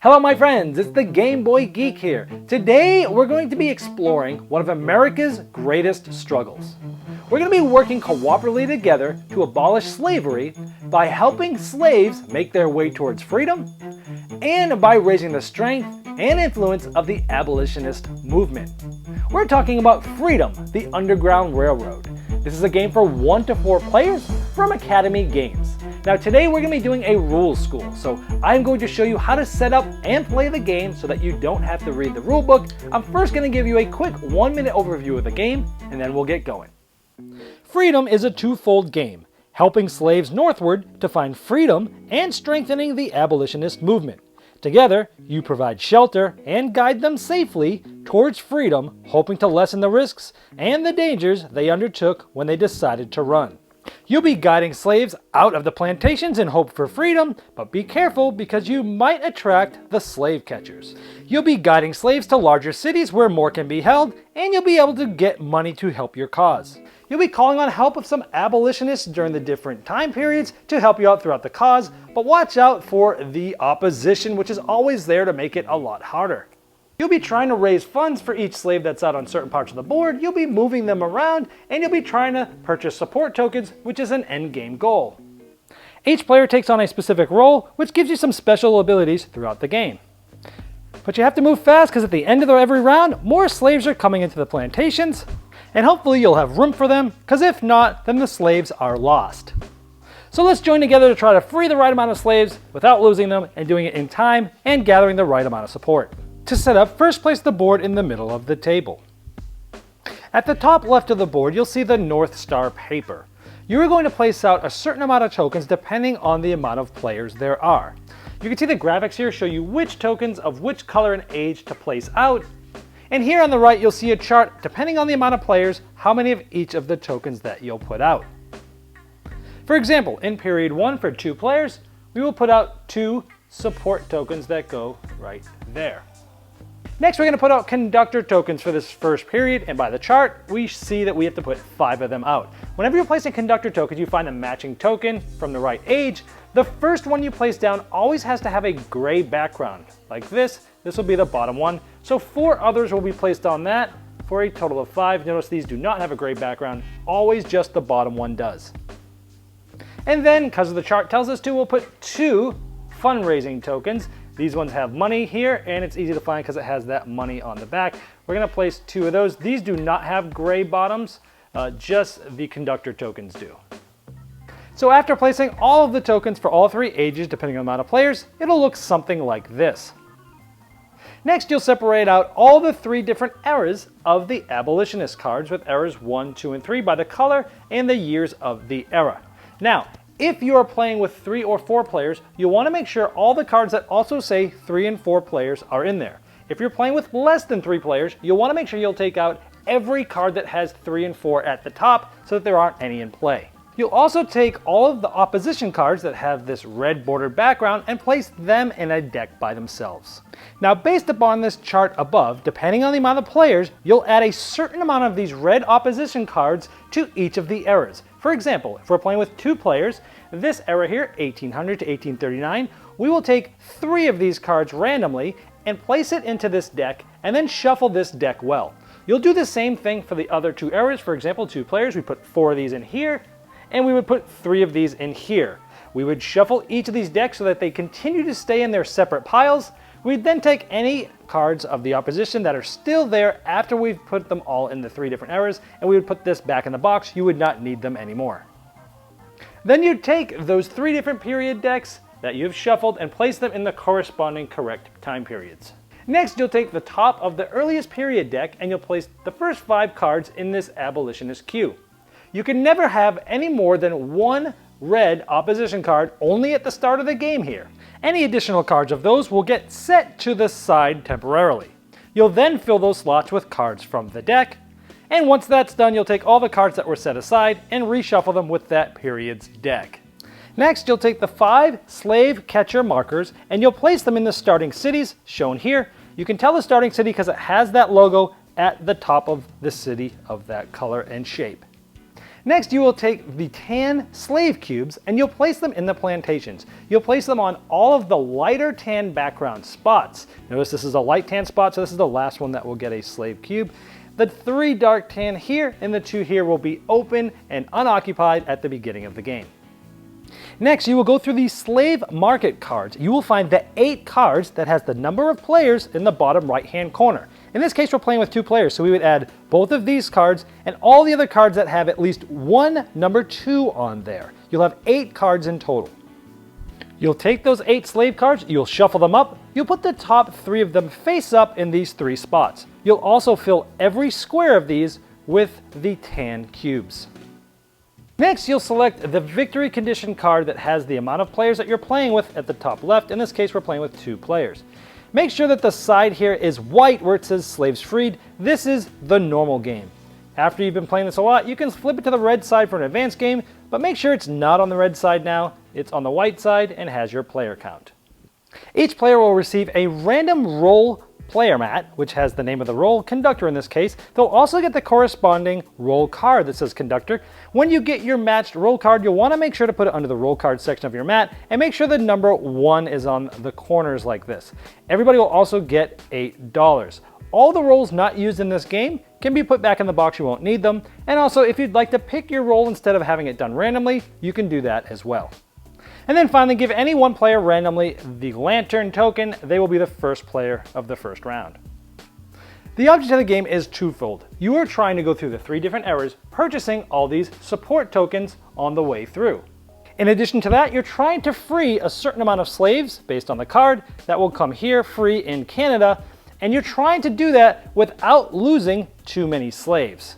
Hello my friends, it's the Game Boy Geek here. Today we're going to be exploring one of America's greatest struggles. We're going to be working cooperatively together to abolish slavery by helping slaves make their way towards freedom and by raising the strength and influence of the abolitionist movement. We're talking about Freedom, the Underground Railroad. This is a game for 1 to 4 players from Academy Games. Now today we're going to be doing a rules school, so I'm going to show you how to set up and play the game so that you don't have to read the rule book. I'm first going to give you a quick 1-minute overview of the game, and then we'll get going. Freedom is a twofold game, helping slaves northward to find freedom and strengthening the abolitionist movement. Together, you provide shelter and guide them safely towards freedom, hoping to lessen the risks and the dangers they undertook when they decided to run. You'll be guiding slaves out of the plantations in hope for freedom, but be careful because you might attract the slave catchers. You'll be guiding slaves to larger cities where more can be held, and you'll be able to get money to help your cause. You'll be calling on help of some abolitionists during the different time periods to help you out throughout the cause, but watch out for the opposition, which is always there to make it a lot harder. You'll be trying to raise funds for each slave that's out on certain parts of the board, you'll be moving them around, and you'll be trying to purchase support tokens, which is an endgame goal. Each player takes on a specific role, which gives you some special abilities throughout the game. But you have to move fast because at the end of every round, more slaves are coming into the plantations, and hopefully you'll have room for them, because if not, then the slaves are lost. So let's join together to try to free the right amount of slaves without losing them and doing it in time and gathering the right amount of support. To set up, first place the board in the middle of the table. At the top left of the board, you'll see the North Star paper. You are going to place out a certain amount of tokens depending on the amount of players there are. You can see the graphics here show you which tokens of which color and age to place out. And here on the right, you'll see a chart depending on the amount of players, how many of each of the tokens that you'll put out. For example, in period 1 for 2 players, we will put out 2 support tokens that go right there. Next, we're going to put out conductor tokens for this first period, and by the chart, we see that we have to put 5 of them out. Whenever you're placing conductor tokens, you find a matching token from the right age. The first one you place down always has to have a gray background. Like this will be the bottom one. So 4 others will be placed on that for a total of 5. Notice these do not have a gray background, always just the bottom one does. And then, because the chart tells us to, we'll put 2 fundraising tokens. These ones have money here, and it's easy to find because it has that money on the back. We're going to place 2 of those. These do not have gray bottoms, just the conductor tokens do. So after placing all of the tokens for all 3 ages, depending on the amount of players, it'll look something like this. Next, you'll separate out all the 3 different eras of the abolitionist cards with eras 1, 2, and 3 by the color and the years of the era. Now, if you are playing with 3 or 4 players, you'll want to make sure all the cards that also say 3 and 4 players are in there. If you're playing with less than 3 players, you'll want to make sure you'll take out every card that has 3 and 4 at the top so that there aren't any in play. You'll also take all of the opposition cards that have this red bordered background and place them in a deck by themselves. Now, based upon this chart above, depending on the amount of players, you'll add a certain amount of these red opposition cards to each of the eras. For example, if we're playing with 2 players, this era here, 1800 to 1839, we will take 3 of these cards randomly and place it into this deck and then shuffle this deck well. You'll do the same thing for the other 2 eras. For example, 2 players, we put 4 of these in here, and we would put 3 of these in here. We would shuffle each of these decks so that they continue to stay in their separate piles. We'd then take any cards of the opposition that are still there after we've put them all in the 3 different eras, and we would put this back in the box. You would not need them anymore. Then you'd take those 3 different period decks that you've shuffled and place them in the corresponding correct time periods. Next, you'll take the top of the earliest period deck and you'll place the first 5 cards in this abolitionist queue. You can never have any more than 1 red opposition card only at the start of the game here. Any additional cards of those will get set to the side temporarily. You'll then fill those slots with cards from the deck, and once that's done, you'll take all the cards that were set aside and reshuffle them with that period's deck. Next, you'll take the 5 slave catcher markers and you'll place them in the starting cities shown here. You can tell the starting city because it has that logo at the top of the city of that color and shape. Next, you will take the tan slave cubes and you'll place them in the plantations. You'll place them on all of the lighter tan background spots. Notice this is a light tan spot, so this is the last one that will get a slave cube. The 3 dark tan here and the 2 here will be open and unoccupied at the beginning of the game. Next, you will go through the slave market cards. You will find the 8 cards that has the number of players in the bottom right-hand corner. In this case, we're playing with 2 players, so we would add both of these cards and all the other cards that have at least one number 2 on there. You'll have 8 cards in total. You'll take those 8 slave cards, you'll shuffle them up, you'll put the top 3 of them face up in these 3 spots. You'll also fill every square of these with the tan cubes. Next, you'll select the victory condition card that has the amount of players that you're playing with at the top left. In this case, we're playing with 2 players. Make sure that the side here is white where it says slaves freed. This is the normal game. After you've been playing this a lot, you can flip it to the red side for an advanced game, but make sure it's not on the red side now. It's on the white side and has your player count. Each player will receive a random role player mat, which has the name of the role, conductor in this case. They'll also get the corresponding role card that says conductor. When you get your matched role card, you'll want to make sure to put it under the role card section of your mat and make sure the number 1 is on the corners like this. Everybody will also get $8. All the roles not used in this game can be put back in the box, you won't need them. And also, if you'd like to pick your role instead of having it done randomly, you can do that as well. And then finally, give any one player randomly the lantern token. They will be the first player of the first round. The object of the game is twofold. You are trying to go through the 3 different eras, purchasing all these support tokens on the way through. In addition to that, you're trying to free a certain amount of slaves based on the card that will come here free in Canada, and you're trying to do that without losing too many slaves.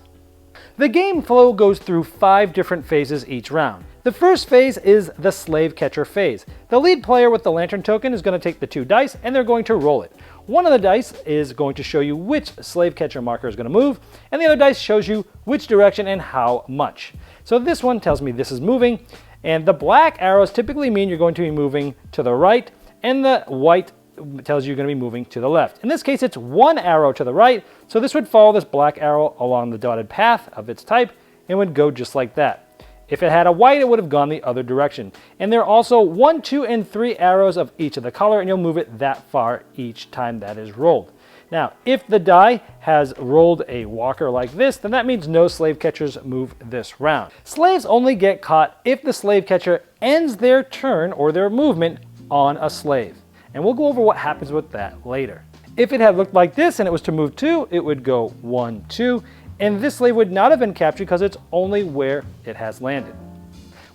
The game flow goes through 5 different phases each round. The first phase is the slave catcher phase. The lead player with the lantern token is going to take the 2 dice and they're going to roll it. One of the dice is going to show you which slave catcher marker is going to move, and the other dice shows you which direction and how much. So this one tells me this is moving, and the black arrows typically mean you're going to be moving to the right, and the white tells you you're going to be moving to the left. In this case, it's 1 arrow to the right, so this would follow this black arrow along the dotted path of its type and would go just like that. If it had a white, it would have gone the other direction. And there are also 1, 2, and 3 arrows of each of the color, and you'll move it that far each time that is rolled. Now, if the die has rolled a walker like this, then that means no slave catchers move this round. Slaves only get caught if the slave catcher ends their turn or their movement on a slave. And we'll go over what happens with that later. If it had looked like this and it was to move 2, it would go 1, 2, and this slave would not have been captured because it's only where it has landed.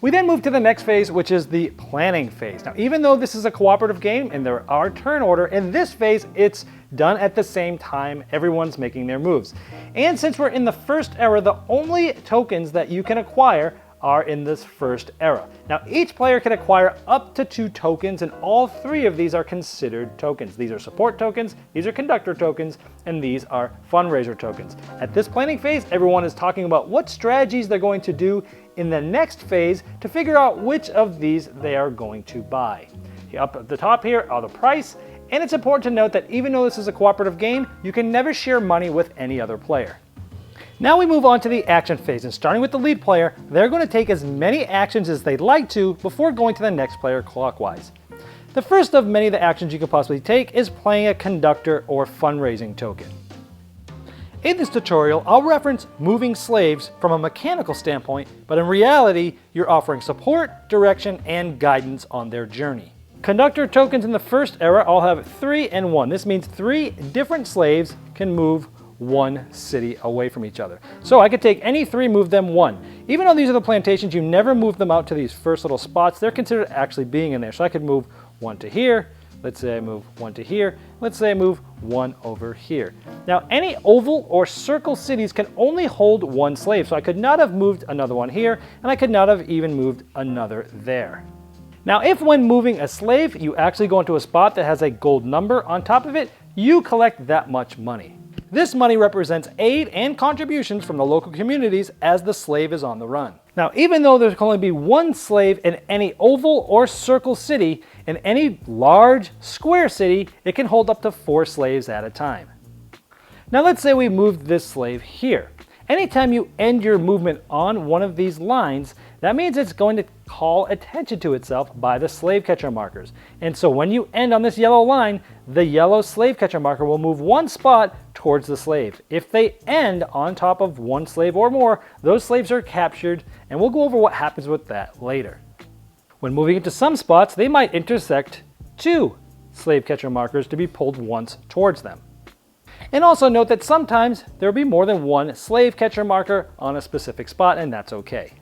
We then move to the next phase, which is the planning phase. Now, even though this is a cooperative game and there are turn order, in this phase, it's done at the same time. Everyone's making their moves. And since we're in the first era, the only tokens that you can acquire are in this first era. Now, each player can acquire up to 2 tokens, and all 3 of these are considered tokens. These are support tokens, these are conductor tokens, and these are fundraiser tokens. At this planning phase, everyone is talking about what strategies they're going to do in the next phase to figure out which of these they are going to buy. Up at the top here are the price, and it's important to note that even though this is a cooperative game, you can never share money with any other player. Now we move on to the action phase, and starting with the lead player, they're going to take as many actions as they'd like to before going to the next player clockwise. The first of many of the actions you could possibly take is playing a conductor or fundraising token. In this tutorial, I'll reference moving slaves from a mechanical standpoint, but in reality, you're offering support, direction, and guidance on their journey. Conductor tokens in the first era all have 3 and 1. This means 3 different slaves can move 1 city away from each other. So I could take any 3, move them 1. Even though these are the plantations, you never move them out to these first little spots. They're considered actually being in there. So I could move 1 to here. Let's say I move 1 to here. Let's say I move 1 over here. Now, any oval or circle cities can only hold 1 slave. So I could not have moved another one here, and I could not have even moved another there. Now, if when moving a slave, you actually go into a spot that has a gold number on top of it, you collect that much money. This money represents aid and contributions from the local communities as the slave is on the run. Now, even though there can only be 1 slave in any oval or circle city, in any large square city, it can hold up to 4 slaves at a time. Now let's say we moved this slave here. Anytime you end your movement on one of these lines, that means it's going to call attention to itself by the slave catcher markers. And so when you end on this yellow line, the yellow slave catcher marker will move one spot towards the slave. If they end on top of one slave or more, those slaves are captured, and we'll go over what happens with that later. When moving into some spots, they might intersect two slave catcher markers to be pulled once towards them. And also note that sometimes there will be more than one slave catcher marker on a specific spot, and that's okay.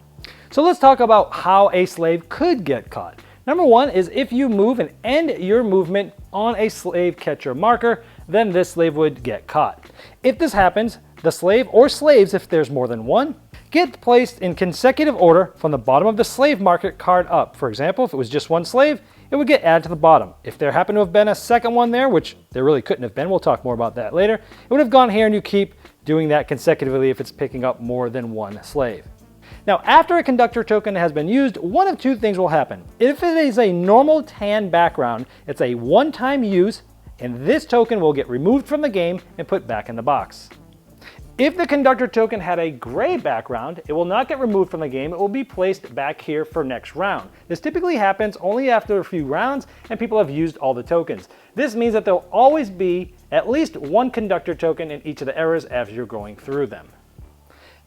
So let's talk about how a slave could get caught. Number one is if you move and end your movement on a slave catcher marker, then this slave would get caught. If this happens, the slave or slaves, if there's more than one, get placed in consecutive order from the bottom of the slave market card up. For example, if it was just one slave, it would get added to the bottom. If there happened to have been a second one there, which there really couldn't have been, we'll talk more about that later, it would have gone here, and you keep doing that consecutively if it's picking up more than one slave. Now, after a conductor token has been used, one of two things will happen. If it is a normal tan background, it's a one-time use, and this token will get removed from the game and put back in the box. If the conductor token had a gray background, it will not get removed from the game. It will be placed back here for next round. This typically happens only after a few rounds and people have used all the tokens. This means that there'll always be at least one conductor token in each of the eras as you're going through them.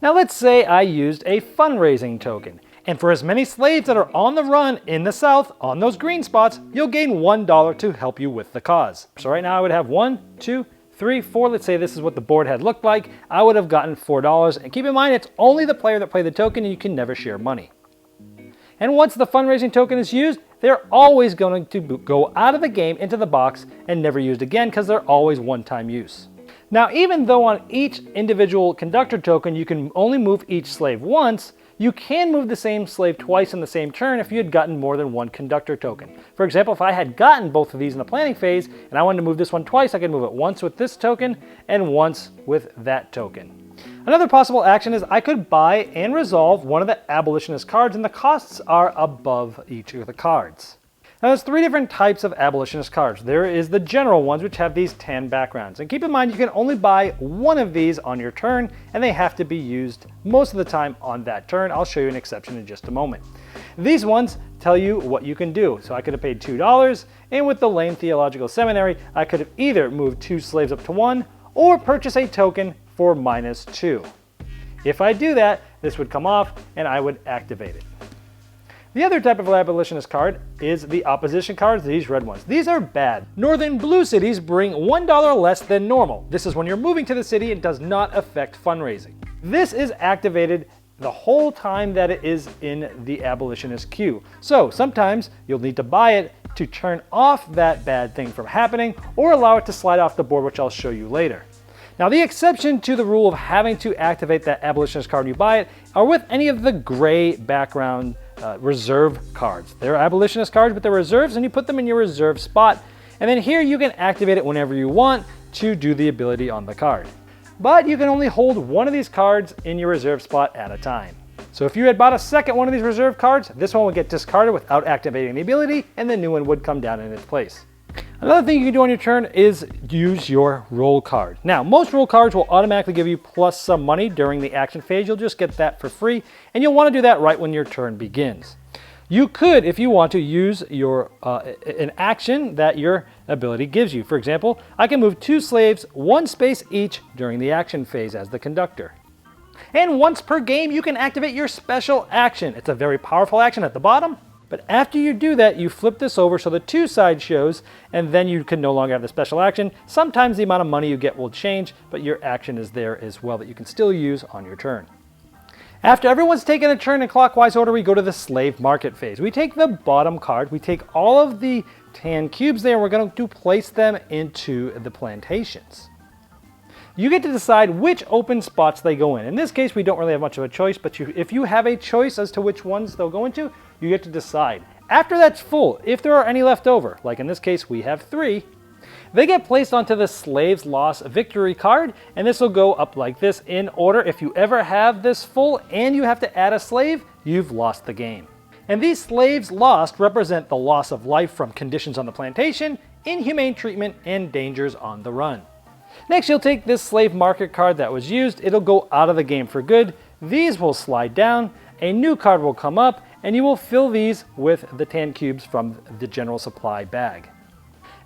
Now let's say I used a fundraising token, and for as many slaves that are on the run in the south on those green spots, you'll gain $1 to help you with the cause. So right now I would have 1, 2, 3, 4, let's say this is what the board had looked like, I would have gotten $4. And keep in mind, it's only the player that played the token, and you can never share money. And once the fundraising token is used, they're always going to go out of the game into the box and never used again because they're always one-time use. Now, even though on each individual conductor token you can only move each slave once, you can move the same slave twice in the same turn if you had gotten more than one conductor token. For example, if I had gotten both of these in the planning phase and I wanted to move this one twice, I could move it once with this token and once with that token. Another possible action is I could buy and resolve one of the abolitionist cards, and the costs are above each of the cards. Now there's three different types of abolitionist cards. There is the general ones, which have these tan backgrounds. And keep in mind, you can only buy one of these on your turn, and they have to be used most of the time on that turn. I'll show you an exception in just a moment. These ones tell you what you can do. So I could have paid $2, and with the Lane Theological Seminary, I could have either moved 2 slaves up to 1, or purchase a token for -2. If I do that, this would come off, and I would activate it. The other type of abolitionist card is the opposition cards, these red ones. These are bad. Northern blue cities bring $1 less than normal. This is when you're moving to the city and does not affect fundraising. This is activated the whole time that it is in the abolitionist queue. So sometimes you'll need to buy it to turn off that bad thing from happening or allow it to slide off the board, which I'll show you later. Now the exception to the rule of having to activate that abolitionist card when you buy it are with any of the gray background reserve cards. They're abolitionist cards, but they're reserves, and you put them in your reserve spot. And then here you can activate it whenever you want to do the ability on the card. But you can only hold one of these cards in your reserve spot at a time. So if you had bought a second one of these reserve cards, this one would get discarded without activating the ability, and the new one would come down in its place. Another thing you can do on your turn is use your roll card. Now, most roll cards will automatically give you plus some money during the action phase. You'll just get that for free, and you'll want to do that right when your turn begins. You could, if you want to, use your an action that your ability gives you. For example, I can move 2 slaves 1 space each during the action phase as the conductor. And once per game, you can activate your special action. It's a very powerful action at the bottom. But after you do that, you flip this over so the 2 side shows, and then you can no longer have the special action. Sometimes the amount of money you get will change, but your action is there as well that you can still use on your turn. After everyone's taken a turn in clockwise order, we go to the slave market phase. We take the bottom card, we take all of the tan cubes there, and we're going to place them into the plantations. You get to decide which open spots they go in. In this case, we don't really have much of a choice, but if you have a choice as to which ones they'll go into, you get to decide. After that's full, if there are any left over, like in this case we have 3, they get placed onto the Slaves Lost Victory card, and this will go up like this in order. If you ever have this full and you have to add a slave, you've lost the game. And these slaves lost represent the loss of life from conditions on the plantation, inhumane treatment, and dangers on the run. Next, you'll take this slave market card that was used. It'll go out of the game for good. These will slide down, a new card will come up, and you will fill these with the tan cubes from the general supply bag.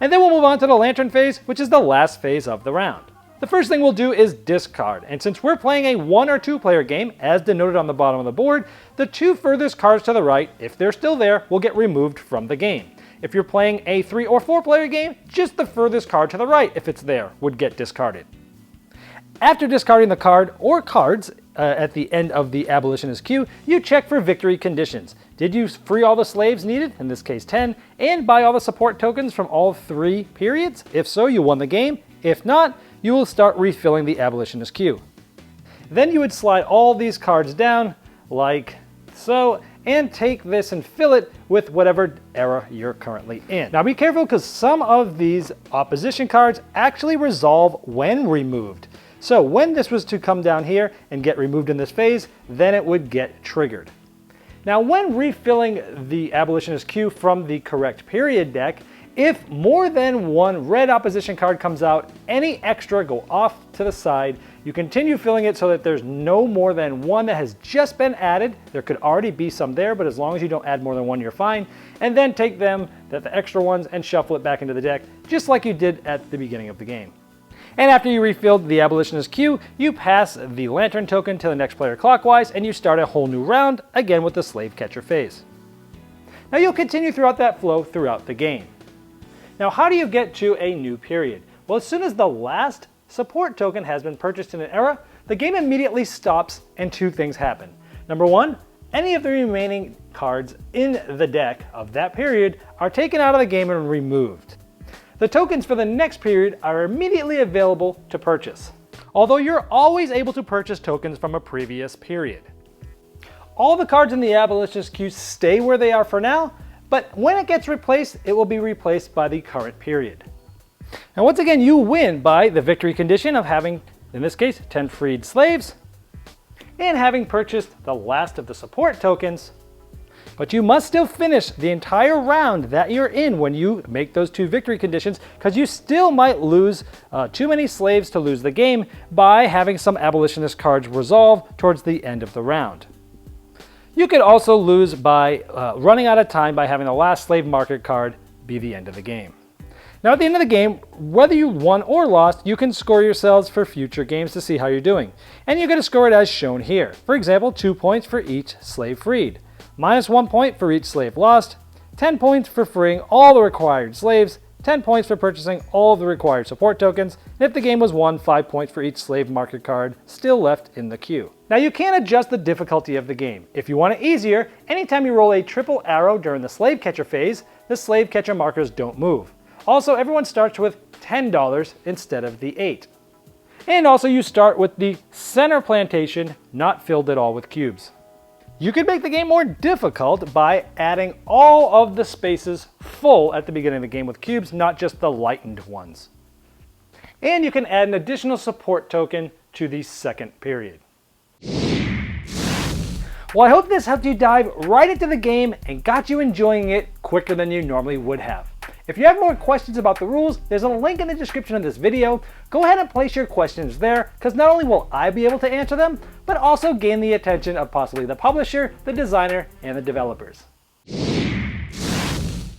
And then we'll move on to the lantern phase, which is the last phase of the round. The first thing we'll do is discard, and since we're playing a 1 or 2 player game, as denoted on the bottom of the board, the 2 furthest cards to the right, if they're still there, will get removed from the game. If you're playing a 3 or 4 player game, just the furthest card to the right, if it's there, would get discarded. After discarding the card or cards at the end of the abolitionist queue, you check for victory conditions. Did you free all the slaves needed, in this case 10, and buy all the support tokens from all 3 periods? If so, you won the game. If not, you will start refilling the abolitionist queue. Then you would slide all these cards down, like so, and take this and fill it with whatever era you're currently in. Now be careful, because some of these opposition cards actually resolve when removed. So when this was to come down here and get removed in this phase, then it would get triggered. Now when refilling the abolitionist queue from the correct period deck, if more than 1 red opposition card comes out, any extra go off to the side. You continue filling it so that there's no more than 1 that has just been added. There could already be some there, but as long as you don't add more than 1, you're fine. And then take them, the extra ones, and shuffle it back into the deck, just like you did at the beginning of the game. And after you refilled the abolitionist queue, you pass the lantern token to the next player clockwise, and you start a whole new round, again with the slave catcher phase. Now you'll continue throughout that flow throughout the game. Now how do you get to a new period? Well, as soon as the last support token has been purchased in an era, the game immediately stops and 2 things happen. Number 1, any of the remaining cards in the deck of that period are taken out of the game and removed. The tokens for the next period are immediately available to purchase, although you're always able to purchase tokens from a previous period. All the cards in the abolitionist queue stay where they are for now, but when it gets replaced, it will be replaced by the current period. And once again, you win by the victory condition of having, in this case, 10 freed slaves, and having purchased the last of the support tokens. But you must still finish the entire round that you're in when you make those 2 victory conditions, because you still might lose too many slaves to lose the game by having some abolitionist cards resolve towards the end of the round. You could also lose by running out of time by having the last slave market card be the end of the game. Now at the end of the game, whether you won or lost, you can score yourselves for future games to see how you're doing. And you're going to score it as shown here. For example, 2 points for each slave freed, -1 point for each slave lost, 10 points for freeing all the required slaves, 10 points for purchasing all the required support tokens, and if the game was won, 5 points for each slave market card still left in the queue. Now you can adjust the difficulty of the game. If you want it easier, anytime you roll a triple arrow during the slave catcher phase, the slave catcher markers don't move. Also, everyone starts with $10 instead of the 8. And also you start with the center plantation, not filled at all with cubes. You could make the game more difficult by adding all of the spaces full at the beginning of the game with cubes, not just the lightened ones. And you can add an additional support token to the second period. Well, I hope this helped you dive right into the game and got you enjoying it quicker than you normally would have. If you have more questions about the rules, there's a link in the description of this video. Go ahead and place your questions there, because not only will I be able to answer them, but also gain the attention of possibly the publisher, the designer, and the developers.